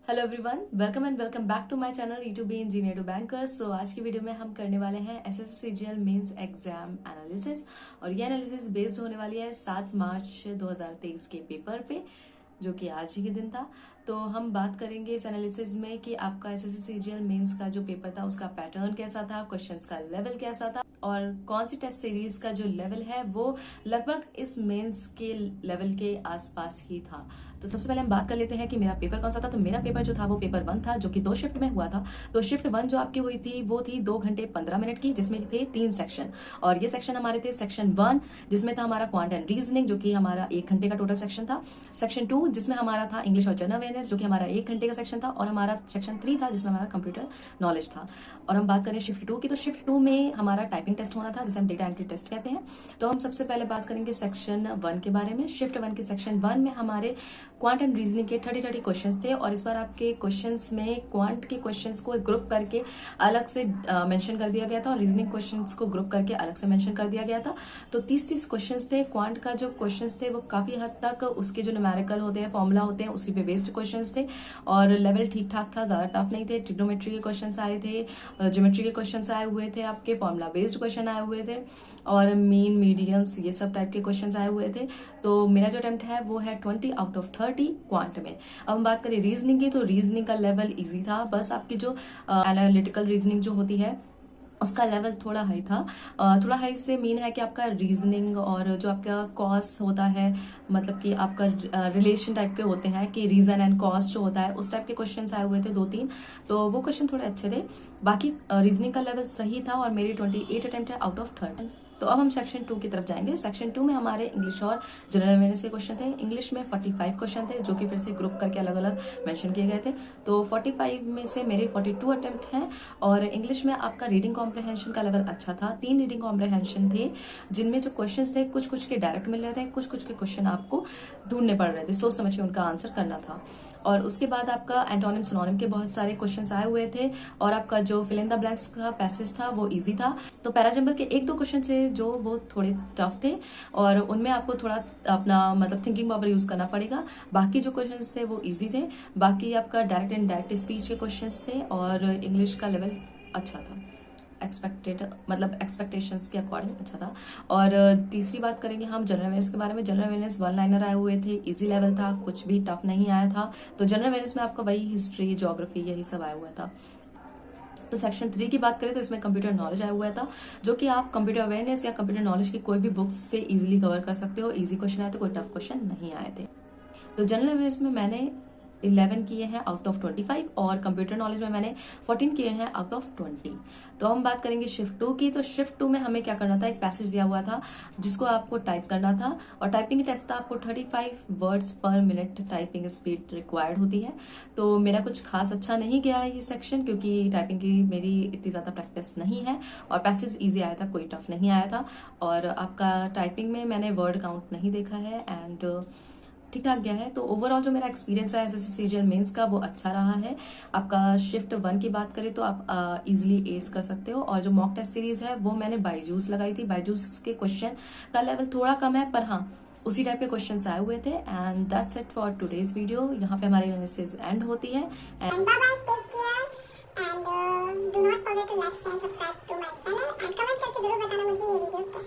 Hello everyone, welcome and welcome back to my channel E to B engineer to bankers. So आज की video में हम करने वाले हैं SSC CGL mains exam analysis और ये एनालिसिस बेस्ड होने वाली है 7 मार्च 2023 के पेपर पे, जो कि आज ही के दिन था। तो हम बात करेंगे इस एनालिसिस में कि आपका एसएससी सीजीएल मेंस का जो पेपर था उसका पैटर्न कैसा था, क्वेश्चंस का लेवल कैसा था और कौन सी टेस्ट सीरीज का जो लेवल है वो लगभग इस मेंस के लेवल के आसपास ही था। तो सबसे पहले हम बात कर लेते हैं कि मेरा पेपर कौन सा था। तो मेरा पेपर जो था वो पेपर 1 था, जो कि 2 शिफ्ट में हुआ था। तो शिफ्ट 1 जो आपकी हुई थी वो थी 2 घंटे 15 मिनट की, जिसमें थे 3 सेक्शन। और ये सेक्शन हमारे थे सेक्शन 1 जिसमें था हमारा क्वांट एंड रीजनिंग, जो कि हमारा 1 घंटे का टोटल सेक्शन था। सेक्शन 2 जिसमें हमारा था इंग्लिश और जनरल अवेयरनेस, जो कि हमारा 1 घंटे का सेक्शन था। और हमारा सेक्शन 3 था जिसमें हमारा कंप्यूटर नॉलेज था। और हम बात करें शिफ्ट 2 की, तो शिफ्ट 2 में हमारा टाइपिंग टेस्ट होना था, जिसे हम डेटा एंट्री टेस्ट कहते हैं। तो हम सबसे पहले बात करेंगे सेक्शन 1 के बारे में। शिफ्ट 1 के सेक्शन 1 में हमारे क्वांट एंड रीजनिंग के 30 क्वेश्चंस थे। और इस बार आपके क्वेश्चंस में क्वांट के क्वेश्चंस को ग्रुप करके अलग से मेंशन कर दिया गया था और रीजनिंग क्वेश्चंस को ग्रुप करके अलग से मेंशन कर दिया गया था। तो 30 क्वेश्चंस थे। क्वांट का जो क्वेश्चंस थे वो काफी हद तक उसके जो न्यूमेरिकल होते हैं, फॉर्मूला होते हैं, उसके पे बेस्ड क्वेश्चंस थे और लेवल ठीक ठाक था, ज्यादा टफ नहीं थे। ट्रिग्नोमेट्री के क्वेश्चंस आए थे, ज्योमेट्री के क्वेश्चंस आए हुए थे, आपके फॉर्मूला बेस्ड क्वेश्चन आए हुए थे और मीन मीडियंस ये सब टाइप के क्वेश्चंस आए हुए थे। तो मेरा जो अटेम्प्ट है वो है 20 आउट ऑफ 30 क्वांट में। अब हम बात करें रीजनिंग की, तो रीजनिंग का लेवल इजी था। बस आपकी जो एनालिटिकल रीजनिंग जो होती है उसका लेवल थोड़ा हाई था। थोड़ा हाई से मीन है कि आपका रीजनिंग और जो आपका कॉस होता है, मतलब कि आपका रिलेशन टाइप के होते हैं कि रीजन एंड कॉस जो होता है, उस टाइप के क्वेश्चंस आए हुए थे 2-3। तो वो क्वेश्चन थोड़े अच्छे थे। बाकी रीजनिंग का लेवल सही था और मेरी 28 अटेम्प्ट है आउट ऑफ 30। तो अब हम सेक्शन 2 की तरफ जाएंगे। सेक्शन 2 में हमारे इंग्लिश और जनरल अवेयरनेस के क्वेश्चन थे। इंग्लिश में 45 क्वेश्चन थे, जो कि फिर से ग्रुप करके अलग अलग मेंशन किए गए थे। तो 45 में से मेरे 42 अटेम्प्ट हैं। और इंग्लिश में आपका रीडिंग कॉम्प्रहेंशन का लेवल अच्छा था। 3 रीडिंग कॉम्प्रहेंशन थे, जिनमें जो क्वेश्चन थे कुछ कुछ के डायरेक्ट मिल रहे थे, कुछ कुछ के क्वेश्चन आपको ढूंढने पड़ रहे थे, सोच समझ के उनका आंसर करना था। और उसके बाद आपका एंटोनिम सिनोनिम के बहुत सारे क्वेश्चंस आए हुए थे और आपका जो फिल इन द ब्लैंक्स का पैसेज था वो इजी था। तो पैराजंबल के 1-2 क्वेश्चन थे जो वो थोड़े टफ थे और उनमें आपको थोड़ा अपना मतलब थिंकिंग पावर यूज करना पड़ेगा। बाकी जो क्वेश्चंस थे वो इजी थे। बाकी आपका डायरेक्ट एंड डायरेक्ट स्पीच के क्वेश्चंस थे और इंग्लिश का लेवल अच्छा था, एक्सपेक्टेड मतलब एक्सपेक्टेशंस के अकॉर्डिंग अच्छा था। और तीसरी बात करेंगे हम जनरल अवेयरनेस के बारे में। जनरल अवेयरनेस 1 लाइनर आए हुए थे, इजी लेवल था, कुछ भी टफ नहीं आया था। तो जनरल अवेयरनेस में आपका वही हिस्ट्री, ज्योग्राफी यही सब आया हुआ था। तो सेक्शन 3 की बात करें तो इसमें कंप्यूटर नॉलेज आया हुआ था, जो कि आप कंप्यूटर अवेयरनेस या कंप्यूटर नॉलेज की कोई भी बुक्स से इजीली कवर कर सकते हो। इजी क्वेश्चन आए थे, कोई टफ क्वेश्चन नहीं आए थे। तो जनरल अवेयरनेस में मैंने 11 किए हैं आउट ऑफ 25 और कंप्यूटर नॉलेज में मैंने 14 किए हैं आउट ऑफ 20। तो हम बात करेंगे शिफ्ट 2 की। तो शिफ्ट 2 में हमें क्या करना था, एक पैसेज दिया हुआ था जिसको आपको टाइप करना था और टाइपिंग टेस्ट था। आपको 35 वर्ड्स पर मिनट टाइपिंग स्पीड रिक्वायर्ड होती है। तो मेरा कुछ खास अच्छा नहीं गया है ये सेक्शन, क्योंकि टाइपिंग की मेरी इतनी ज्यादा प्रैक्टिस नहीं है और पैसेज ईजी आया था, कोई टफ नहीं आया था। और आपका टाइपिंग में मैंने वर्ड काउंट नहीं देखा है एंड ठीक ठाक गया है। तो ओवरऑल जो मेरा एक्सपीरियंस रहा एसएससी सीजीएल मेंस का वो अच्छा रहा है। आपका शिफ्ट 1 की बात करें तो आप इजीली एस कर सकते हो। और जो मॉक टेस्ट सीरीज है वो मैंने बायजूस लगाई थी। बायजूस के क्वेश्चन का लेवल थोड़ा कम है, पर हाँ उसी टाइप के क्वेश्चन आए हुए थे। And that's it for today's video. यहाँ पे हमारी एनालिसिस एंड होती है। And bye bye, take care and do not forget to like share subscribe to my channel and comment करके जरूर बताना मुझे ये वीडियो